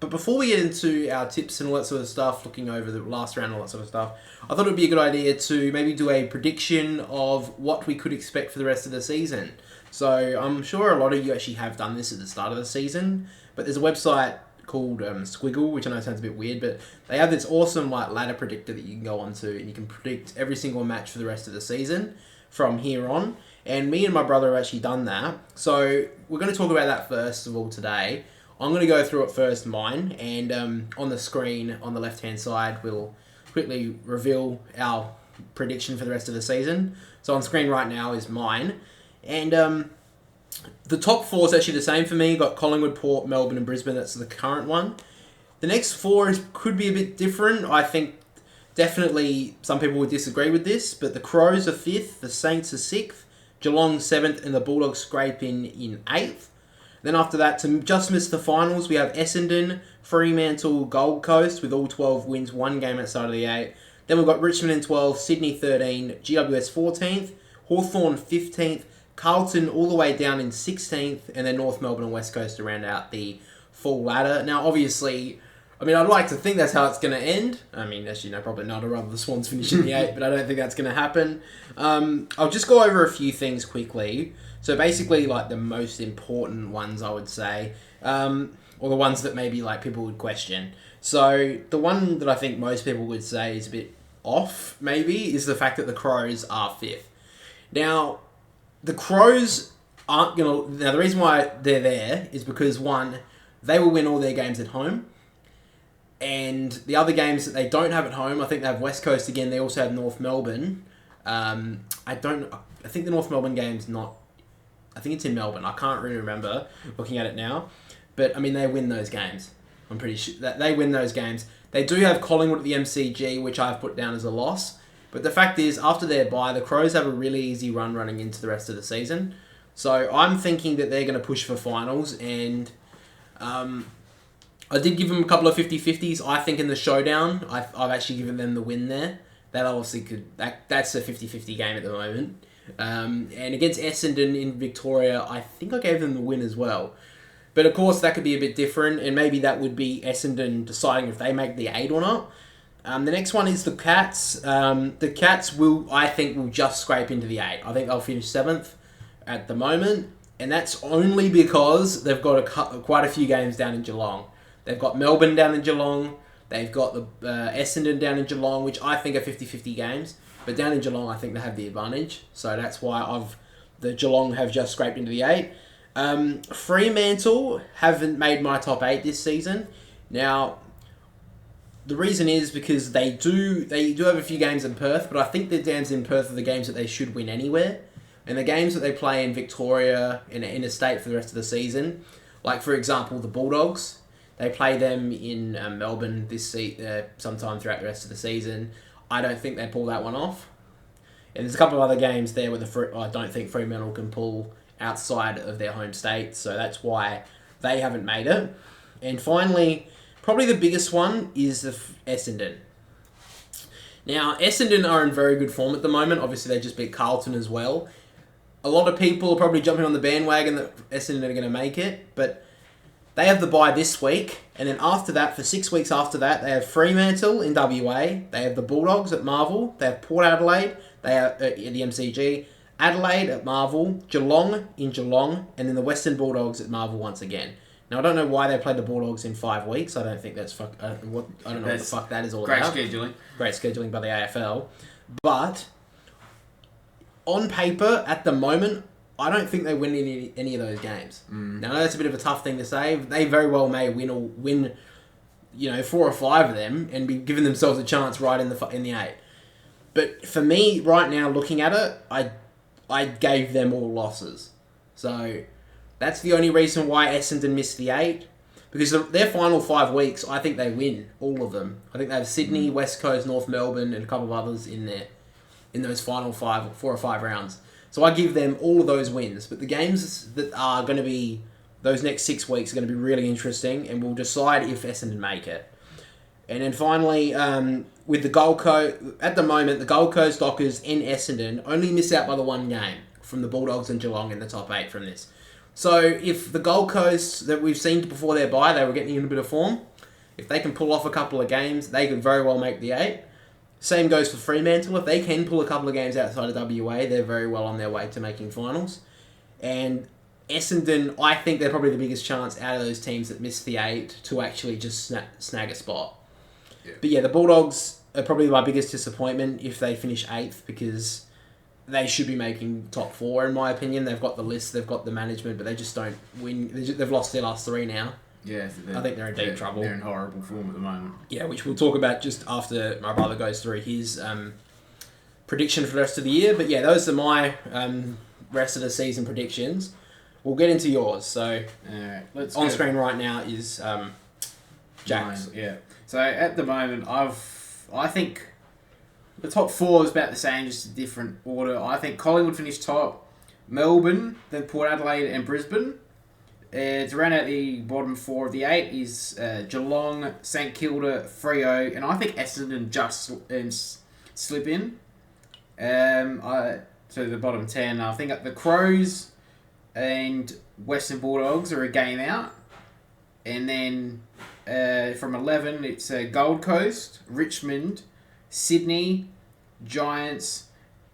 But before we get into our tips and all that sort of stuff, looking over the last round and all that sort of stuff, I thought it would be a good idea to maybe do a prediction of what we could expect for the rest of the season. So I'm sure a lot of you actually have done this at the start of the season, but there's a website called Squiggle, which I know sounds a bit weird, but they have this awesome ladder predictor that you can go onto, and you can predict every single match for the rest of the season from here on. And me and my brother have actually done that. So we're going to talk about that first of all today. I'm going to go through it first, mine, and on the screen on the left-hand side, we'll quickly reveal our prediction for the rest of the season. So on screen right now is mine. And the top four is actually the same for me. Got Collingwood, Port, Melbourne and Brisbane. That's the current one. The next four could be a bit different. I think definitely some people would disagree with this, but the Crows are 5th, the Saints are 6th, Geelong 7th, and the Bulldogs scrape in 8th. Then after that, to just miss the finals, we have Essendon, Fremantle, Gold Coast with all 12 wins, one game outside of the 8. Then we've got Richmond in 12th, Sydney 13, GWS 14th, Hawthorn 15th, Carlton all the way down in 16th, and then North Melbourne and West Coast to round out the full ladder. Now, obviously, I'd like to think that's how it's going to end. Actually, no, probably not. I'd rather the Swans finish in the 8, but I don't think that's going to happen. I'll just go over a few things quickly. So basically, the most important ones, I would say, or the ones that maybe, people would question. So the one that I think most people would say is a bit off, maybe, is the fact that the Crows are 5th. Now, the Crows aren't going to... Now, the reason why they're there is because, one, they will win all their games at home. And the other games that they don't have at home, I think they have West Coast again. They also have North Melbourne. I think the North Melbourne game's not... I think it's in Melbourne. I can't really remember looking at it now. But, they win those games. I'm pretty sure that they win those games. They do have Collingwood at the MCG, which I've put down as a loss. But the fact is, after their bye, the Crows have a really easy run running into the rest of the season. So I'm thinking that they're going to push for finals. And I did give them a couple of 50-50s. I think in the showdown, I've actually given them the win there. That obviously could... That's a 50-50 game at the moment. And against Essendon in Victoria, I think I gave them the win as well. But of course, that could be a bit different, and maybe that would be Essendon deciding if they make the 8 or not. The next one is the Cats. The Cats I think will just scrape into the 8. I think they'll finish 7th at the moment, and that's only because they've got quite a few games down in Geelong. They've got Melbourne down in Geelong. They've got the Essendon down in Geelong, which I think are 50-50 games. But down in Geelong, I think they have the advantage. So that's why the Geelong have just scraped into the 8. Fremantle haven't made my top 8 this season. Now, the reason is because they do have a few games in Perth, but I think the games in Perth are the games that they should win anywhere. And the games that they play in Victoria, in interstate for the rest of the season, like for example the Bulldogs, they play them in Melbourne sometime throughout the rest of the season. I don't think they pull that one off. And there's a couple of other games there where I don't think Fremantle can pull outside of their home state, so that's why they haven't made it. And finally, probably the biggest one is Essendon. Now, Essendon are in very good form at the moment. Obviously, they just beat Carlton as well. A lot of people are probably jumping on the bandwagon that Essendon are going to make it, but they have the bye this week, and then after that, for 6 weeks after that, they have Fremantle in WA, they have the Bulldogs at Marvel, they have Port Adelaide, they have at the MCG, Adelaide at Marvel, Geelong in Geelong, and then the Western Bulldogs at Marvel once again. Now, I don't know why they played the Bulldogs in 5 weeks. I don't think that's I don't know what the fuck that is all about. Great scheduling. Great scheduling by the AFL. But on paper, at the moment, I don't think they win any of those games. Now, I know that's a bit of a tough thing to say. They very well may win 4 or 5 of them and be giving themselves a chance right in the 8. But for me, right now, looking at it, I gave them all losses. So that's the only reason why Essendon missed the 8. Because their final 5 weeks, I think they win all of them. I think they have Sydney, West Coast, North Melbourne, and a couple of others in there in those final 4 or 5 rounds. So I give them all of those wins. But the games that are going to be those next 6 weeks are going to be really interesting, and we'll decide if Essendon make it. And then finally, with the Gold Coast, at the moment, the Gold Coast Dockers and Essendon only miss out by the 1 game from the Bulldogs and Geelong in the top 8 from this. So if the Gold Coast that we've seen before their bye, they were getting in a bit of form. If they can pull off a couple of games, they could very well make the 8. Same goes for Fremantle. If they can pull a couple of games outside of WA, they're very well on their way to making finals. And Essendon, I think they're probably the biggest chance out of those teams that missed the 8 to actually just snag a spot. Yeah. But yeah, the Bulldogs are probably my biggest disappointment if they finish 8th, because they should be making top 4 in my opinion. They've got the list, they've got the management, but they just don't win. They've lost their last 3 now. Yeah, I think they're in deep trouble. They're in horrible form at the moment. Yeah, which we'll talk about just after my brother goes through his prediction for the rest of the year. But yeah, those are my rest of the season predictions. We'll get into yours. So let's on screen right now is Jack's. Mine, yeah. So at the moment, I think the top 4 is about the same, just a different order. I think Collingwood finished top, Melbourne, then Port Adelaide and Brisbane. To round out the bottom 4 of the 8 is Geelong, St Kilda, Freo, and I think Essendon just slip in. So the bottom 10, I think the Crows and Western Bulldogs are a game out. And then from 11, it's Gold Coast, Richmond, Sydney, Giants,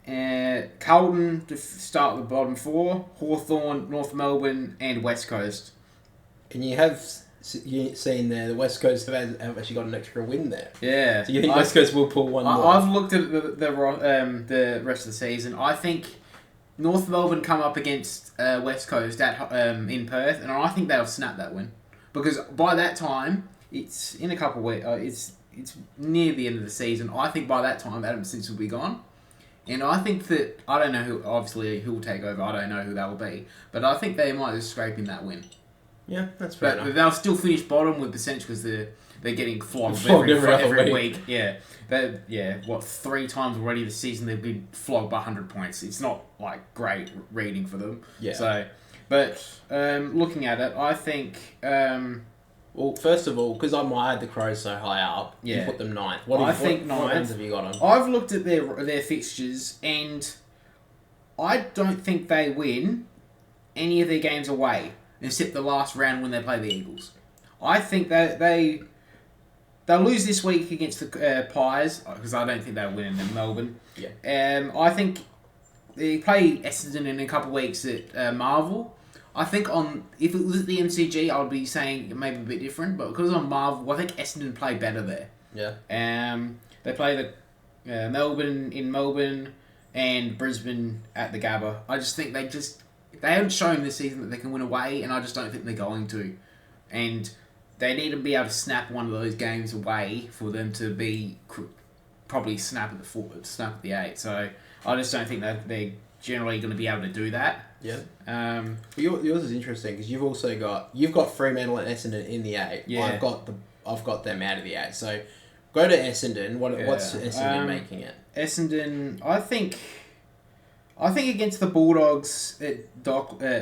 Carlton to start the bottom 4, Hawthorn, North Melbourne, and West Coast. And you have seen there, the West Coast have actually got an extra win there. Yeah. So you think West Coast will pull one more? I've looked at the rest of the season. I think North Melbourne come up against West Coast at in Perth, and I think they'll snap that win. Because by that time, it's in a couple of weeks, it's near the end of the season. I think by that time, Adam Simpson will be gone. And I think that, I don't know who will take over, I don't know who that will be, but I think they might just scrape in that win. Yeah, that's fair enough. But they'll still finish bottom with percentage because they're getting flogged every week. Yeah. 3 times already this season they've been flogged by 100 points. It's not like great reading for them. Yeah. So, but looking at it, I think... well, first of all, because I had the Crows so high up, you put them 9th. What rounds have you got them? I've looked at their fixtures, and I don't think they win any of their games away, except the last round when they play the Eagles. I think that they'll lose this week against the Pies, because I don't think they'll win in Melbourne. Yeah. I think they play Essendon in a couple of weeks at Marvel. I think if it was at the MCG, I would be saying it may be a bit different, but because on Marvel, I think Essendon play better there. Yeah. They play the Melbourne in Melbourne and Brisbane at the Gabba. I just think they haven't shown this season that they can win away, and I just don't think they're going to. And they need to be able to snap one of those games away for them to be probably snap at the 8. So I just don't think that they're generally going to be able to do that. Yeah. Yours is interesting because you've got Fremantle and Essendon in the 8. Yeah. I've got them out of the 8. So go to Essendon. What's Essendon making it? Essendon, I think against the Bulldogs at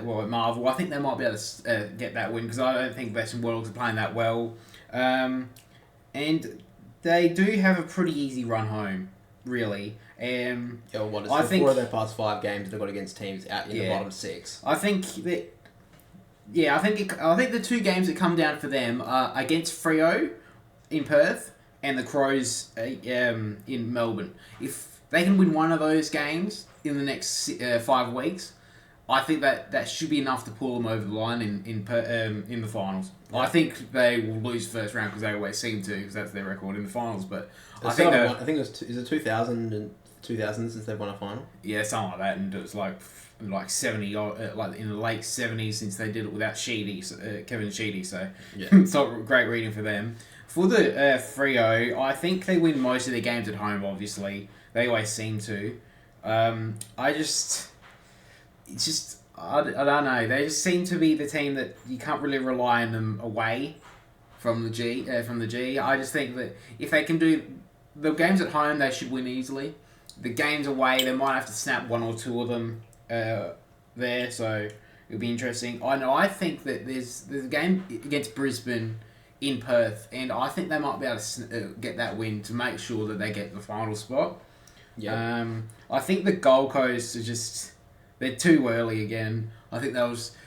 Marvel, I think they might be able to get that win because I don't think Western Bulldogs are playing that well, and they do have a pretty easy run home, really. I think 4 of their past 5 games they've got against teams out in the bottom 6. I think that. Yeah, I think the 2 games that come down for them are against Freo in Perth and the Crows in Melbourne. If they can win one of those games in the next 5 weeks, I think that should be enough to pull them over the line in the finals. Yeah. I think they will lose first round because they always seem to, because that's their record in the finals. But I think it was is it 2000 since they've won a final. Yeah, something like that, and it was like 70, like in the late 70s since they did it without Kevin Sheedy. So yeah. It's not great reading for them. For the Freo, I think they win most of their games at home. Obviously, they always seem to. I don't know. They just seem to be the team that you can't really rely on them away from the G. I just think that if they can do the games at home, they should win easily. The games away, they might have to snap 1 or 2 of them there. So it'll be interesting. I think that there's a game against Brisbane in Perth, and I think they might be able to get that win to make sure that they get the final spot. Yeah. I think the Gold Coast are they're too early again. I think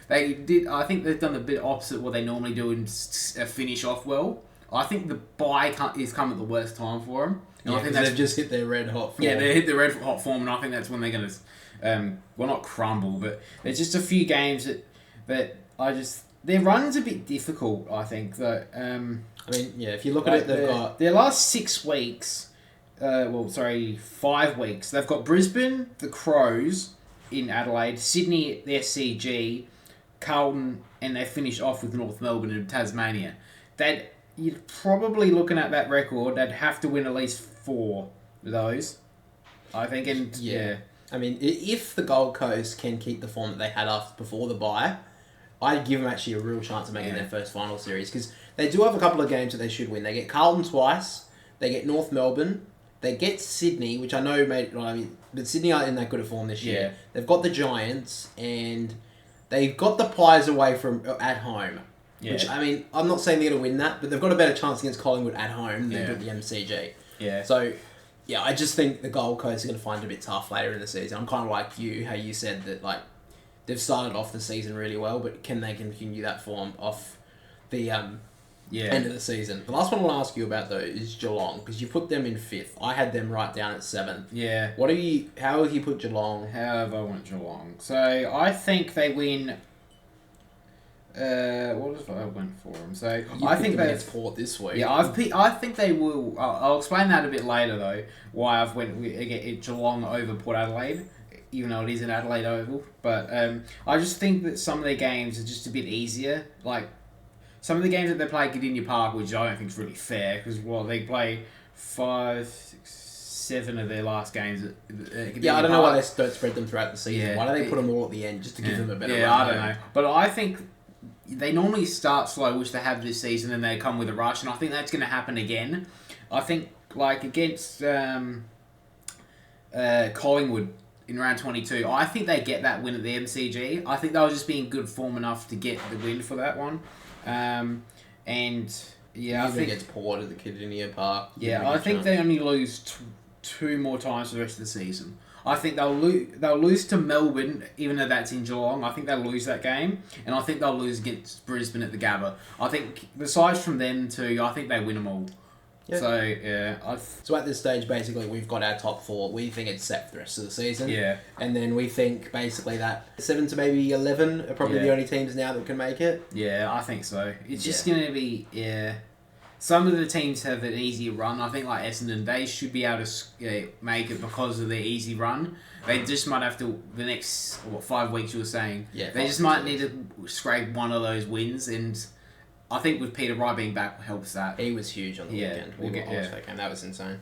they They did. I think they've done the bit opposite what they normally do and finish off well. I think the bye is come at the worst time for them. And I think they've just hit their red hot form. Yeah, they hit the red hot form, and I think that's when they're going to, well, not crumble, but there's just a few games that their run's a bit difficult. I think that. I mean, yeah. If you look at it, they've got their last 6 weeks. 5 weeks. They've got Brisbane, the Crows in Adelaide, Sydney, the SCG, Carlton, and they finish off with North Melbourne and Tasmania. You're probably looking at that record. They'd have to win at least 4 of those, I think. And yeah. I mean, if the Gold Coast can keep the form that they had before the bye, I'd give them actually a real chance of making their first final series, because they do have a couple of games that they should win. They get Carlton twice, they get North Melbourne, they get Sydney, which I know but Sydney aren't in that good a form this year. Yeah. They've got the Giants, and they've got the Pies away from at home. Yeah. Which, I mean, I'm not saying they're going to win that, but they've got a better chance against Collingwood at home than they do at the MCG. Yeah. So, yeah, I just think the Gold Coast are going to find it a bit tough later in the season. I'm kind of like you, how you said that, like, they've started off the season really well, but can they continue that form off the end of the season? The last one I want to ask you about, though, is Geelong, because you put them in 5th. I had them right down at 7th. Yeah. How have you put Geelong? How have I went Geelong? So, I think they win... what if I went for them? So I think they Port this week. Yeah, I think they will. I'll explain that a bit later though. Why I've went Geelong over Port Adelaide, even though it is an Adelaide Oval. But I just think that some of their games are just a bit easier. Like some of the games that they play at Gdynia Park, which I don't think is really fair, because they play 5, 6, 7 of their last games at I don't know why they don't spread them throughout the season. Yeah, why do they put them all at the end just to give them a better? Yeah, I don't know, but I think. They normally start slow, which they have this season, and they come with a rush, and I think that's going to happen again. I think, like, against Collingwood in round 22, I think they get that win at the MCG. I think they were just being good form enough to get the win for that one. And, yeah, I think... against Port at the Gdynia Park. Yeah, I think they only lose 2 more times for the rest of the season. I think they'll lose to Melbourne, even though that's in Geelong. I think they'll lose that game, and I think they'll lose against Brisbane at the Gabba. I think, besides from them two, I think they win them all. Yep. So, yeah. So at this stage, basically, we've got our top 4. We think it's set for the rest of the season. Yeah. And then we think, basically, that 7 to maybe 11 are probably the only teams now that can make it. Yeah, I think so. It's just going to be, Some of the teams have an easier run. I think like Essendon, they should be able to make it because of their easy run. They just might have to, the next 5 weeks you were saying, they just might need to scrape one of those wins. And I think with Peter Wright being back helps that. He was huge on the weekend. We watched that game. That was insane.